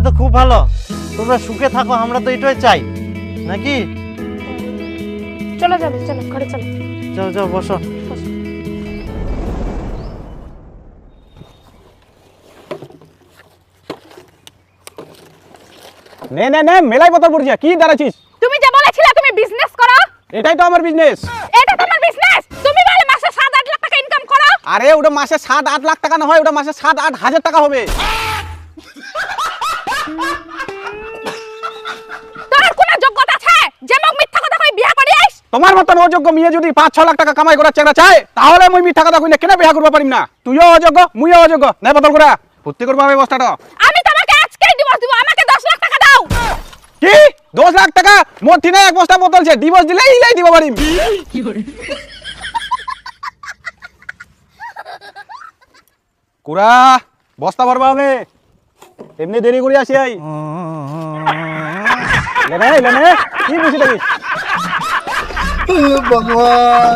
তো খুব ভালো, তোমরা সুখে থাকো, আমরা তো এটাই চাই নাকি? চলো যাবে, চলো ঘরে চলো। যাও যাও, বসো। নে নে নে, মেলাই বোতল পড়ছিস, কি দাঁড়াচ্ছিস? তুমি যে বলেছিলে তুমি বিজনেস করো, এটাই তো আমার বিজনেস। এটা তোমার বিজনেস? তুমি বলে মাসে 7-8 লাখ টাকা ইনকাম করো। আরে ওটা মাসে 7-8 লাখ টাকা না হয়, ওটা মাসে 7-8 হাজার টাকা হবে। তোর কোনো যোগ্যতা আছে যে মোক মিথ্যা কথা কই বিয়া করিস? তোমার মতন অযোগ্য মেয়ে যদি 5-6 লাখ টাকা কামাই করার চেষ্টা চায়, তাহলে মুই মিথ্যা কথা কইলে কেন বিয়া করবা পারিম না? তুইও অযোগ্য, মুইও অযোগ্য। নে বোতল করে ভর্তি করবা ব্যবস্থাটা। আমি তোমাকে আজকেই ডিভোর্স দিব, আমাকে 10 লাখ টাকা দাও। কি 10 লাখ টাকা? মোর ঠিনে এক বস্তা বোতল ছে, ডিভোর্স দিলে ইলাই দিব পারিম। কুড়া বস্তা ভরবা হবে, এমনি দেরি করে আসি আই। লেনে লেনে, কি বুঝি থাকিস? ভগবান